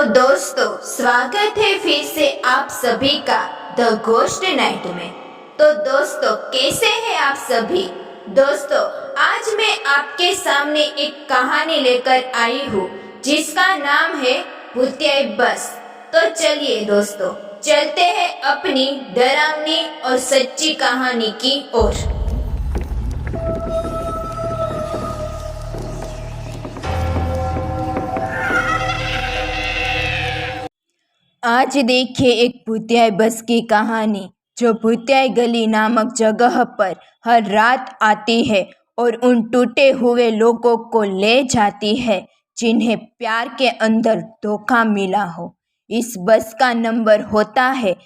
तो दोस्तों, स्वागत है फिर से आप सभी का द घोस्ट नाइट में। तो दोस्तों, कैसे हैं आप सभी? दोस्तों, आज मैं आपके सामने एक कहानी लेकर आई हूँ जिसका नाम है भूतिया बस। तो चलिए दोस्तों, चलते हैं अपनी डरावनी और सच्ची कहानी की ओर। आज देखिए एक भूतिया बस की कहानी जो भूतिया गली नामक जगह पर हर रात आती है और उन टूटे हुए लोगों को ले जाती है जिन्हें प्यार के अंदर धोखा मिला हो। इस बस का नंबर होता है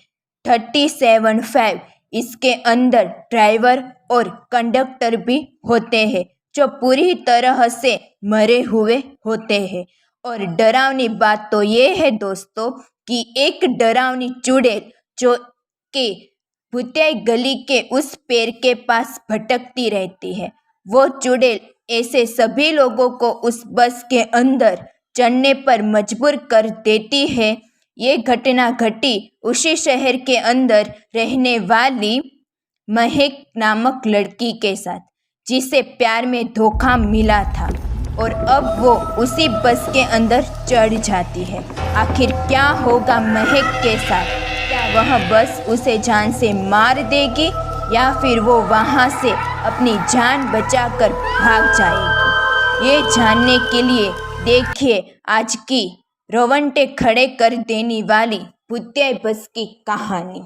375। इसके अंदर ड्राइवर और कंडक्टर भी होते हैं जो पूरी तरह से मरे हुए होते हैं। और डरावनी बात तो ये है दोस्तों कि एक डरावनी चुड़ैल जो कि भूतिया गली के उस पेड़ के पास भटकती रहती है, वो चुड़ैल ऐसे सभी लोगों को उस बस के अंदर चढ़ने पर मजबूर कर देती है। ये घटना घटी उसी शहर के अंदर रहने वाली महक नामक लड़की के साथ, जिसे प्यार में धोखा मिला था और अब वो उसी बस के अंदर चढ़ जाती है। आखिर क्या होगा महक के साथ? क्या वह बस उसे जान से मार देगी या फिर वो वहाँ से अपनी जान बचाकर भाग जाएगी? ये जानने के लिए देखिए आज की रोंगटे खड़े कर देने वाली भूतिया बस की कहानी।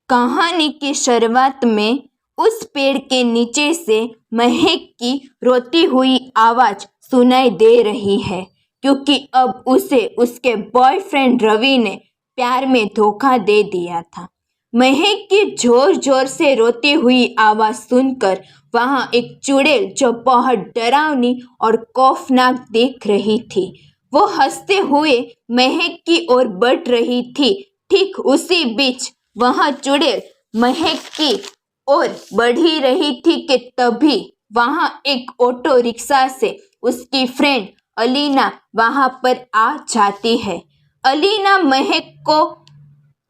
कहानी की शुरुआत में उस पेड़ के नीचे से महक की रोती हुई आवाज सुनाई दे रही है, क्योंकि अब उसे उसके बॉयफ्रेंड रवि ने प्यार में धोखा दे दिया था। महक की जोर जोर से रोती हुई आवाज सुनकर वहां एक चुड़ैल जो बहुत डरावनी और खौफनाक दिख रही थी, वो हंसते हुए महक की ओर बढ़ रही थी। ठीक उसी बीच वहां चुड़ैल महक की और बढ़ ही रही थी कि तभी वहां एक ऑटो रिक्शा से उसकी फ्रेंड अलीना वहां पर आ जाती है। अलीना महक को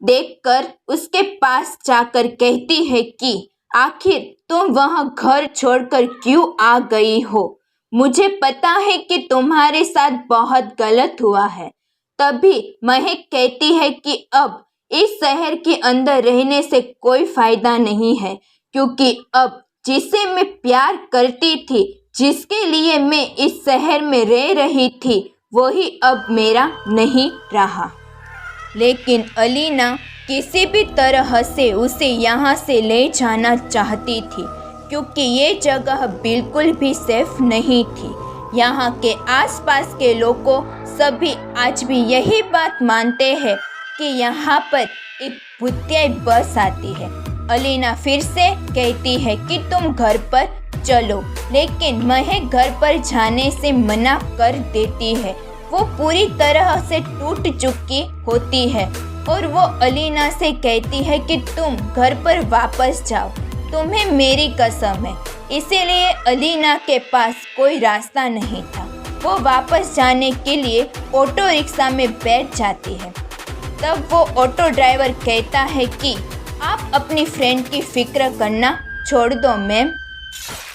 देखकर उसके पास जाकर कहती है कि आखिर तुम वहां घर छोड़कर क्यों आ गई हो? मुझे पता है कि तुम्हारे साथ बहुत गलत हुआ है। तभी महक कहती है कि अब इस शहर के अंदर रहने से कोई फायदा नहीं है, क्योंकि अब जिसे मैं प्यार करती थी, जिसके लिए मैं इस शहर में रह रही थी, वही अब मेरा नहीं रहा। लेकिन अलीना किसी भी तरह से उसे यहाँ से ले जाना चाहती थी, क्योंकि ये जगह बिल्कुल भी सेफ नहीं थी। यहाँ के आसपास के लोगों सभी आज भी यही बात मानते हैं कि यहाँ पर एक भूतिया बस आती है। अलीना फिर से कहती है कि तुम घर पर चलो, लेकिन महक घर पर जाने से मना कर देती है। वो पूरी तरह से टूट चुकी होती है और वो अलीना से कहती है कि तुम घर पर वापस जाओ, तुम्हें मेरी कसम है। इसीलिए अलीना के पास कोई रास्ता नहीं था। वो वापस जाने के लिए ऑटो रिक्शा में बैठ जाती है। तब वो ऑटो ड्राइवर कहता है कि आप अपनी फ्रेंड की फिक्र करना छोड़ दो मैम।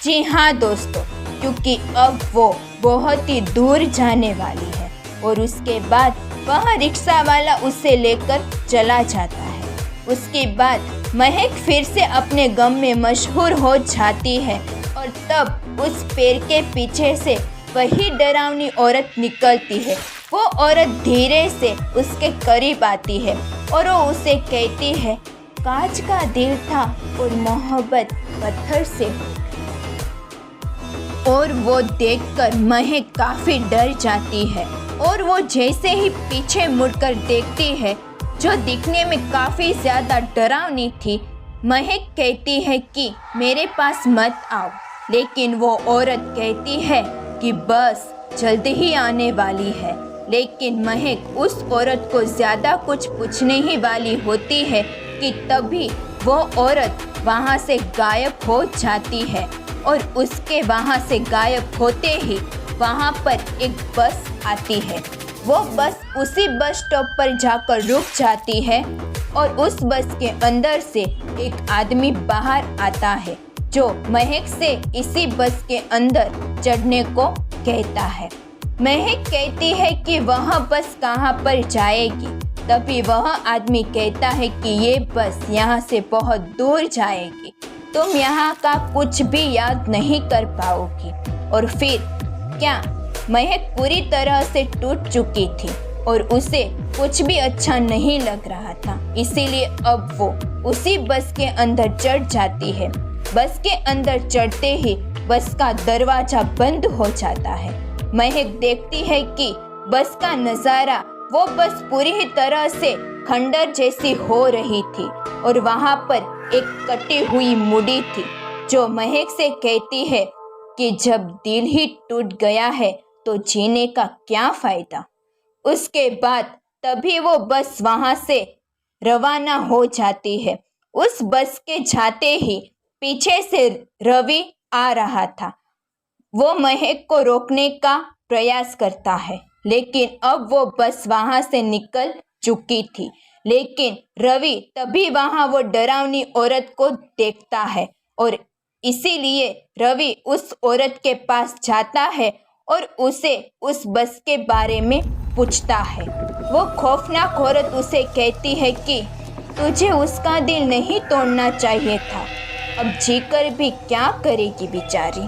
जी हाँ दोस्तों, क्योंकि अब वो बहुत ही दूर जाने वाली है और उसके बाद वह रिक्शा वाला उसे लेकर चला जाता है। उसके बाद महक फिर से अपने गम में मशहूर हो जाती है और तब उस पेड़ के पीछे से वही डरावनी औरत निकलती है। वो औरत धीरे से उसके करीब आती है और वो उसे कहती है, कांच का दिल था और मोहब्बत पत्थर से। और वो देखकर महक काफी डर जाती है और वो जैसे ही पीछे मुड़कर देखती है, जो दिखने में काफी ज्यादा डरावनी थी, महक कहती है कि मेरे पास मत आओ। लेकिन वो औरत कहती है कि बस जल्द ही आने वाली है। लेकिन महक उस औरत को ज़्यादा कुछ पूछने ही वाली होती है कि तभी वो औरत वहाँ से गायब हो जाती है और उसके वहाँ से गायब होते ही वहाँ पर एक बस आती है। वो बस उसी बस स्टॉप पर जाकर रुक जाती है और उस बस के अंदर से एक आदमी बाहर आता है जो महक से इसी बस के अंदर चढ़ने को कहता है। महक कहती है कि वह बस कहाँ पर जाएगी। तभी वह आदमी कहता है कि ये बस यहाँ से बहुत दूर जाएगी, तुम यहाँ का कुछ भी याद नहीं कर पाओगी। और फिर क्या महक पूरी तरह से टूट चुकी थी और उसे कुछ भी अच्छा नहीं लग रहा था, इसीलिए अब वो उसी बस के अंदर चढ़ जाती है। बस के अंदर चढ़ते ही बस का दरवाजा बंद हो जाता है। महक देखती है कि बस का नज़ारा, वो बस पूरी तरह से खंडर जैसी हो रही थी और वहाँ पर एक कटी हुई मुड़ी थी जो महक से कहती है कि जब दिल ही टूट गया है तो जीने का क्या फ़ायदा। उसके बाद तभी वो बस वहाँ से रवाना हो जाती है। उस बस के जाते ही पीछे से रवि आ रहा था। वो महक को रोकने का प्रयास करता है, लेकिन अब वो बस वहाँ से निकल चुकी थी। लेकिन रवि तभी वहाँ वो डरावनी औरत को देखता है और इसीलिए रवि उस औरत के पास जाता है और उसे उस बस के बारे में पूछता है। वो खौफनाक औरत उसे कहती है कि तुझे उसका दिल नहीं तोड़ना चाहिए था, अब जीकर भी क्या करेगी बेचारी।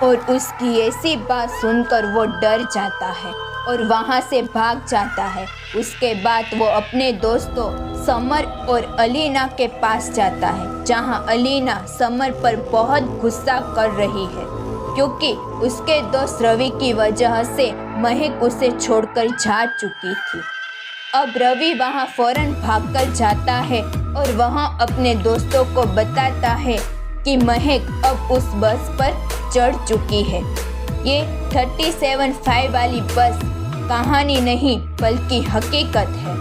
और उसकी ऐसी बात सुनकर वो डर जाता है और वहाँ से भाग जाता है। उसके बाद वो अपने दोस्तों समर और अलीना के पास जाता है, जहाँ अलीना समर पर बहुत गुस्सा कर रही है क्योंकि उसके दोस्त रवि की वजह से महक उसे छोड़कर जा चुकी थी। अब रवि वहाँ फौरन भागकर जाता है और वहाँ अपने दोस्तों को बताता है कि महक अब उस बस पर चढ़ चुकी है। ये 37-5 वाली बस कहानी नहीं बल्कि हकीकत है।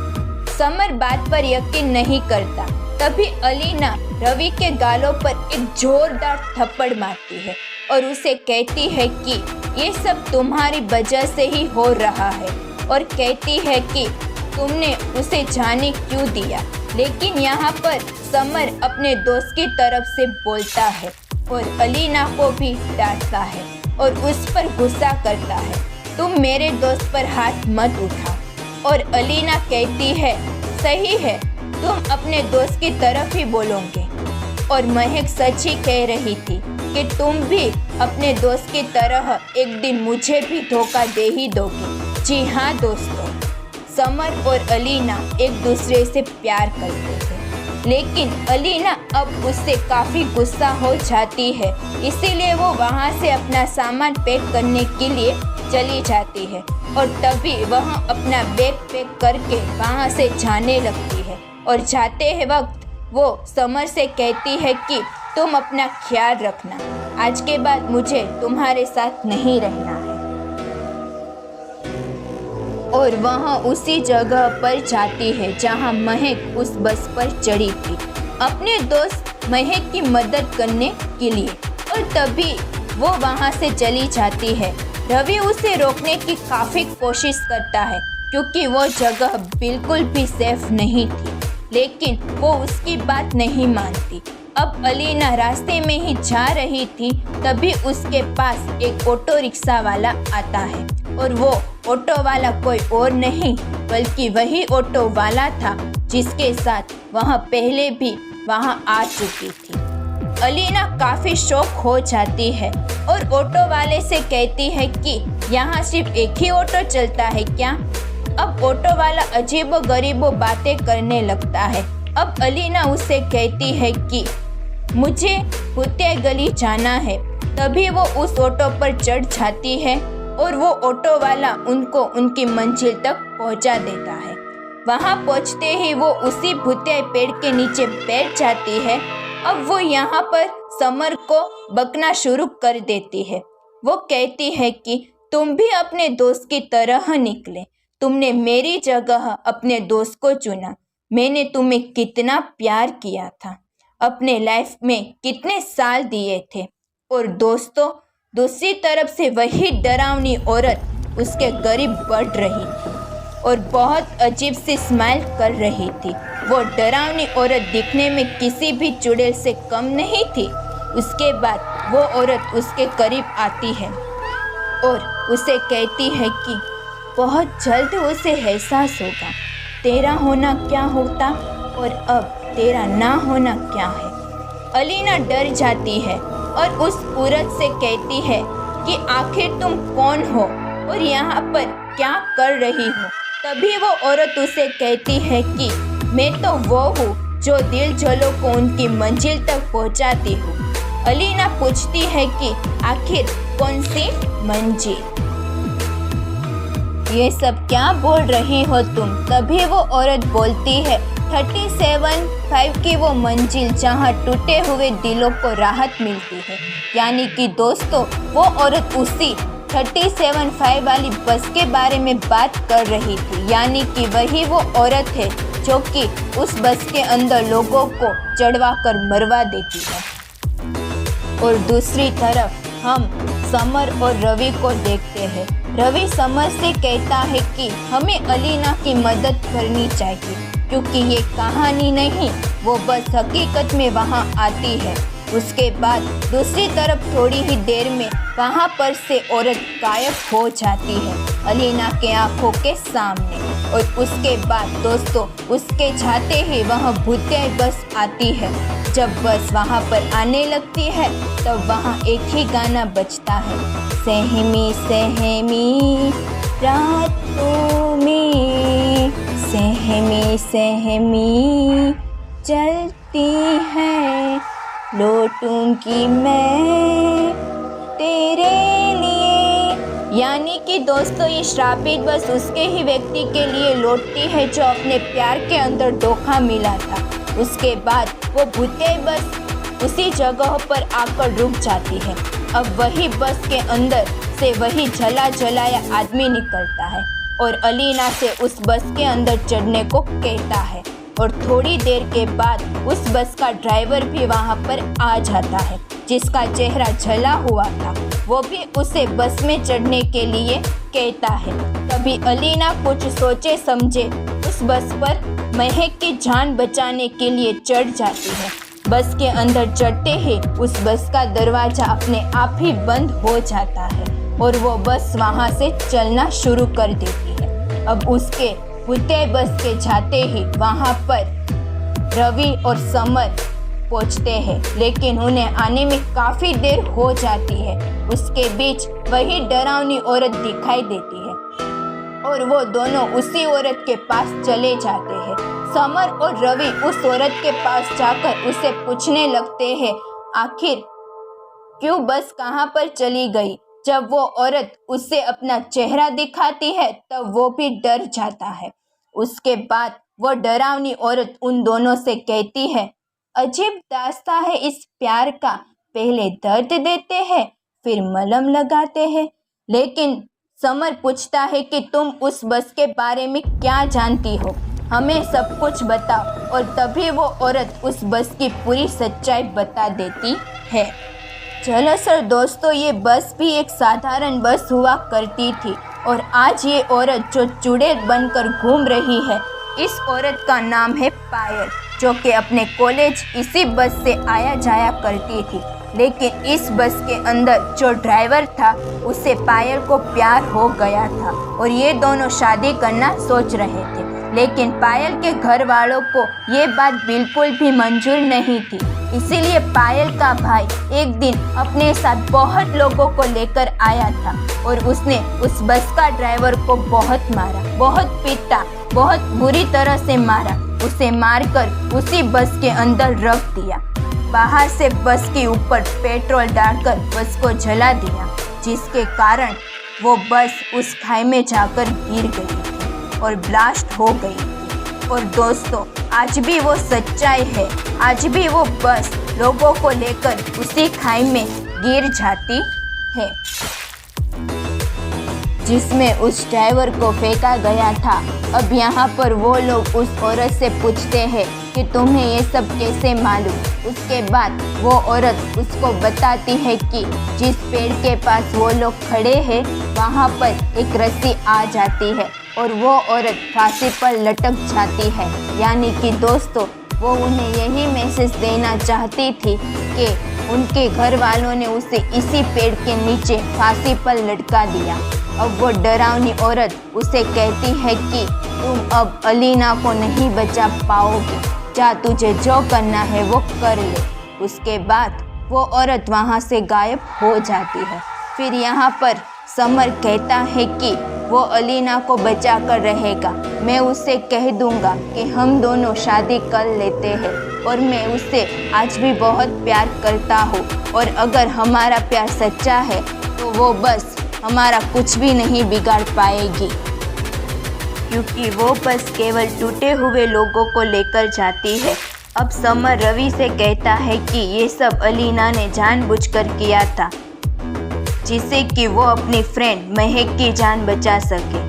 समर बात पर यकीन नहीं करता। तभी अलीना रवि के गालों पर एक जोरदार थप्पड़ मारती है और उसे कहती है कि ये सब तुम्हारी वजह से ही हो रहा है और कहती है कि तुमने उसे जाने क्यों दिया। लेकिन यहाँ पर समर अपने दोस्त की तरफ से बोलता है और अलीना को भी डांटता है और उस पर गुस्सा करता है, तुम मेरे दोस्त पर हाथ मत उठा। और अलीना कहती है सही है, तुम अपने दोस्त की तरफ ही बोलोगे। और महक सच ही कह रही थी कि तुम भी अपने दोस्त की तरह एक दिन मुझे भी धोखा दे ही दोगे। जी हाँ दोस्तों, समर और अलीना एक दूसरे से प्यार करते थे, लेकिन अलीना अब उससे काफ़ी गुस्सा हो जाती है, इसीलिए वो वहाँ से अपना सामान पैक करने के लिए चली जाती है और तभी वह अपना बैग पैक करके वहाँ से जाने लगती है। और जाते हैं वक्त वो समर से कहती है कि तुम अपना ख्याल रखना, आज के बाद मुझे तुम्हारे साथ नहीं रहना है। और वह उसी जगह पर जाती है जहां महक उस बस पर चढ़ी थी, अपने दोस्त महक की मदद करने के लिए। और तभी वो वहां से चली जाती है। रवि उसे रोकने की काफ़ी कोशिश करता है क्योंकि वो जगह बिल्कुल भी सेफ नहीं थी, लेकिन वो उसकी बात नहीं मानती। अब अलीना रास्ते में ही जा रही थी, तभी उसके पास एक ऑटो रिक्शा वाला आता है और वो ऑटो वाला कोई और नहीं बल्कि वही ऑटो वाला था जिसके साथ वह पहले भी वहाँ आ चुकी थी। अलीना काफ़ी शौक हो जाती है और ऑटो वाले से कहती है कि यहाँ सिर्फ एक ही ऑटो चलता है क्या। अब ऑटो वाला अजीबो गरीबो बातें करने लगता है। अब अलीना उसे कहती है कि मुझे भूतिया गली जाना है। तभी वो उस ऑटो पर चढ़ जाती है और वो ऑटो वाला उनको उनकी मंजिल तक पहुंचा देता है। वहां पहुंचते ही वो उसी भूतिया पेड़ के नीचे बैठ जाती है। अब वो यहाँ पर समर को बकना शुरू कर देती है। वो कहती है कि तुम भी अपने दोस्त की तरह निकले, तुमने मेरी जगह अपने दोस्त को चुना। मैंने तुम्हें कितना प्यार किया था, अपने लाइफ में कितने साल दिए थे, और दोस्तों दूसरी तरफ से वही डरावनी औरत उसके करीब बढ़ रही थी और बहुत अजीब सी स्माइल कर रही थी। वो डरावनी औरत दिखने में किसी भी चुड़ैल से कम नहीं थी। उसके बाद वो औरत उसके करीब आती है और उसे कहती है कि बहुत जल्द उसे एहसास होगा तेरा होना क्या होता और अब तेरा ना होना क्या है। अलीना डर जाती है और उस औरत से कहती है कि आखिर तुम कौन हो और यहाँ पर क्या कर रही हो। तभी वो औरत उसे कहती है कि मैं तो वो हूँ जो दिल जलों को उनकी मंजिल तक पहुँचाती हूँ। अलीना पूछती है कि आखिर कौन सी मंजिल, ये सब क्या बोल रही हो तुम। तभी वो औरत बोलती है 37.5 की वो मंजिल जहाँ टूटे हुए दिलों को राहत मिलती है। यानी कि दोस्तों वो औरत उसी 37.5 वाली बस के बारे में बात कर रही थी। यानी कि वही वो औरत है जो कि उस बस के अंदर लोगों को चढ़वा कर मरवा देती है। और दूसरी तरफ हम समर और रवि को देखते हैं। रवि समर से कहता है कि हमें अलीना की मदद करनी चाहिए क्योंकि ये कहानी नहीं, वो बस हकीकत में वहाँ आती है। उसके बाद दूसरी तरफ थोड़ी ही देर में वहाँ पर से औरत गायब हो जाती है अलीना के आंखों के सामने। और उसके बाद दोस्तों उसके जाते ही वहाँ भूतिया बस आती है। जब बस वहाँ पर आने लगती है तब वहाँ एक ही गाना बजता है, सहमी सहमी रातों में सहमी सहमी चलती है, लौटूंगी मैं तेरे लिए। यानी कि दोस्तों ये श्रापित बस उसके ही व्यक्ति के लिए लौटती है जो अपने प्यार के अंदर धोखा मिला था। उसके बाद वो भूतिया बस उसी जगह पर आकर रुक जाती है। अब वही बस के अंदर से वही जला जलाया आदमी निकलता है और अलीना से उस बस के अंदर चढ़ने को कहता है। और थोड़ी देर के बाद उस बस का ड्राइवर भी वहाँ पर आ जाता है जिसका चेहरा जला हुआ था। वो भी उसे बस में चढ़ने के लिए कहता है। तभी अलीना कुछ सोचे समझे उस बस पर महक की जान बचाने के लिए चढ़ जाती है। बस के अंदर चढ़ते ही उस बस का दरवाज़ा अपने आप ही बंद हो जाता है और वो बस वहाँ से चलना शुरू कर देती है। अब उसके भूतिया बस के जाते ही वहाँ पर रवि और समर पहुँचते हैं, लेकिन उन्हें आने में काफ़ी देर हो जाती है। उसके बीच वही डरावनी औरत दिखाई देती है और वो दोनों उसी औरत के पास चले जाते हैं। समर और रवि उस औरत के पास जाकर उसे पूछने लगते हैं आखिर क्यों बस कहाँ पर चली गई। जब वो औरत उससे अपना चेहरा दिखाती है तब वो भी डर जाता है। उसके बाद वो डरावनी औरत उन दोनों से कहती है अजीब दास्ता है इस प्यार का, पहले दर्द देते हैं फिर मलहम लगाते हैं। लेकिन समर पूछता है कि तुम उस बस के बारे में क्या जानती हो, हमें सब कुछ बताओ। और तभी वो औरत उस बस की पूरी सच्चाई बता देती है। चलो सर दोस्तों ये बस भी एक साधारण बस हुआ करती थी और आज ये औरत जो चुड़ैल बनकर घूम रही है, इस औरत का नाम है पायल, जो कि अपने कॉलेज इसी बस से आया जाया करती थी। लेकिन इस बस के अंदर जो ड्राइवर था उससे पायल को प्यार हो गया था और ये दोनों शादी करना सोच रहे थे। लेकिन पायल के घर वालों को ये बात बिल्कुल भी मंजूर नहीं थी। इसीलिए पायल का भाई एक दिन अपने साथ बहुत लोगों को लेकर आया था और उसने उस बस का ड्राइवर को बहुत मारा, बहुत पीटा, बहुत बुरी तरह से मारा। उसे मारकर उसी बस के अंदर रख दिया। बाहर से बस के ऊपर पेट्रोल डालकर बस को जला दिया, जिसके कारण वो बस उस खाई में जाकर गिर गई थी और ब्लास्ट हो गई थी। और दोस्तों आज भी वो सच्चाई है, आज भी वो बस लोगों को लेकर उसी खाई में गिर जाती है। जिसमें उस ड्राइवर को फेंका गया था। अब यहाँ पर वो लोग उस औरत से पूछते हैं कि तुम्हें ये सब कैसे मालूम। उसके बाद वो औरत उसको बताती है कि जिस पेड़ के पास वो लोग खड़े हैं वहाँ पर एक रस्सी आ जाती है और वो औरत फांसी पर लटक जाती है। यानी कि दोस्तों, वो उन्हें यही मैसेज देना चाहती थी कि उनके घर वालों ने उसे इसी पेड़ के नीचे फांसी पर लटका दिया। अब वो डरावनी औरत उसे कहती है कि तुम अब अलीना को नहीं बचा पाओगे, जा तुझे जो करना है वो कर ले। उसके बाद वो औरत वहाँ से गायब हो जाती है। फिर यहाँ पर समर कहता है कि वो अलीना को बचा कर रहेगा। मैं उससे कह दूंगा कि हम दोनों शादी कर लेते हैं और मैं उससे आज भी बहुत प्यार करता हूँ, और अगर हमारा प्यार सच्चा है तो वो बस हमारा कुछ भी नहीं बिगाड़ पाएगी, क्योंकि वो बस केवल टूटे हुए लोगों को लेकर जाती है। अब समर रवि से कहता है कि ये सब अलीना ने जानबूझकर किया था, जिससे कि वो अपनी फ्रेंड महक की जान बचा सके।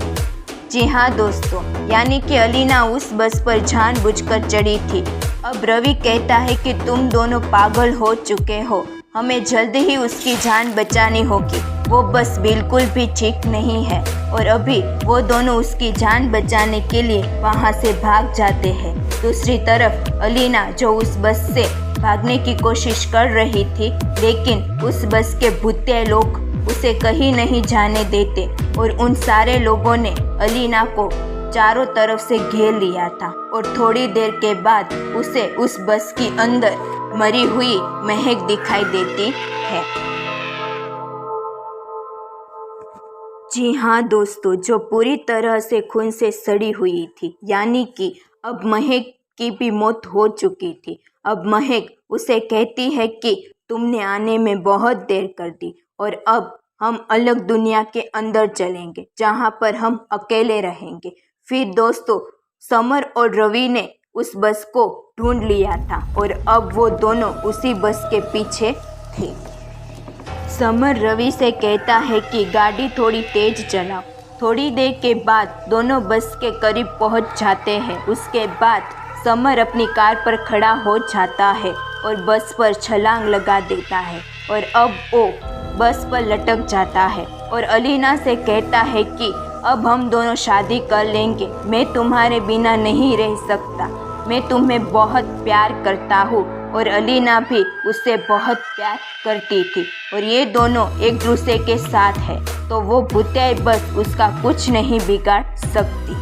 जी हाँ दोस्तों, यानी कि अलीना उस बस पर जानबूझकर चढ़ी थी। अब रवि कहता है कि तुम दोनों पागल हो चुके हो, हमें जल्द ही उसकी जान बचानी होगी, वो बस बिल्कुल भी ठीक नहीं है। और अभी वो दोनों उसकी जान बचाने के लिए वहाँ से भाग जाते हैं। दूसरी तरफ अलीना, जो उस बस से भागने की कोशिश कर रही थी, लेकिन उस बस के भूतिया लोग उसे कहीं नहीं जाने देते और उन सारे लोगों ने अलीना को चारों तरफ से घेर लिया था। और थोड़ी देर के बाद उसे उस बस के अंदर मरी हुई महक दिखाई देती है। जी हाँ दोस्तों, जो पूरी तरह से खून से सड़ी हुई थी, यानी कि अब महक की भी मौत हो चुकी थी। अब महक उसे कहती है कि तुमने आने में बहुत देर कर दी और अब हम अलग दुनिया के अंदर चलेंगे जहाँ पर हम अकेले रहेंगे। फिर दोस्तों, समर और रवि ने उस बस को ढूंढ लिया था और अब वो दोनों उसी बस के पीछे थे। समर रवि से कहता है कि गाड़ी थोड़ी तेज चलाओ। थोड़ी देर के बाद दोनों बस के करीब पहुंच जाते हैं। उसके बाद समर अपनी कार पर खड़ा हो जाता है और बस पर छलांग लगा देता है और अब वो बस पर लटक जाता है और अलीना से कहता है कि अब हम दोनों शादी कर लेंगे, मैं तुम्हारे बिना नहीं रह सकता, मैं तुम्हें बहुत प्यार करता हूँ। और अलीना भी उससे बहुत प्यार करती थी और ये दोनों एक दूसरे के साथ है, तो वो भूतिया बस उसका कुछ नहीं बिगाड़ सकती।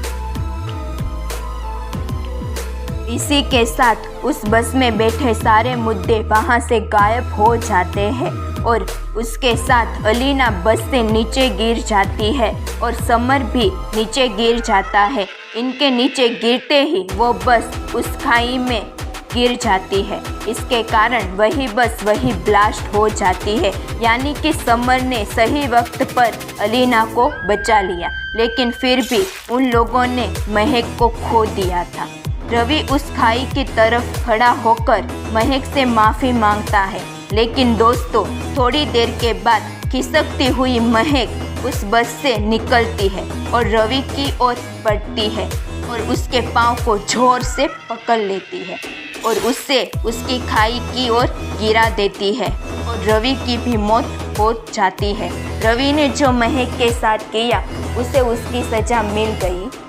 इसी के साथ उस बस में बैठे सारे मुद्दे वहाँ से गायब हो जाते हैं और उसके साथ अलीना बस से नीचे गिर जाती है और समर भी नीचे गिर जाता है। इनके नीचे गिरते ही वो बस उस खाई में गिर जाती है। इसके कारण वही बस वही ब्लास्ट हो जाती है। यानी कि समर ने सही वक्त पर अलीना को बचा लिया, लेकिन फिर भी उन लोगों ने महक को खो दिया था। रवि उस खाई की तरफ खड़ा होकर महक से माफ़ी मांगता है, लेकिन दोस्तों थोड़ी देर के बाद खिसकती हुई महक उस बस से निकलती है और रवि की ओर बढ़ती है और उसके पाँव को जोर से पकड़ लेती है और उससे उसकी खाई की ओर गिरा देती है और रवि की भी मौत हो जाती है। रवि ने जो महक के साथ किया उसे उसकी सजा मिल गई थी।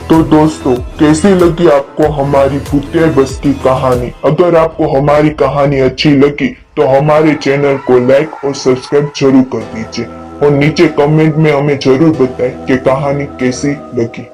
तो दोस्तों, कैसी लगी आपको हमारी भूतिया बस की कहानी? अगर आपको हमारी कहानी अच्छी लगी तो हमारे चैनल को लाइक और सब्सक्राइब जरूर कर दीजिए और नीचे कमेंट में हमें जरूर बताएं कि कहानी कैसी लगी।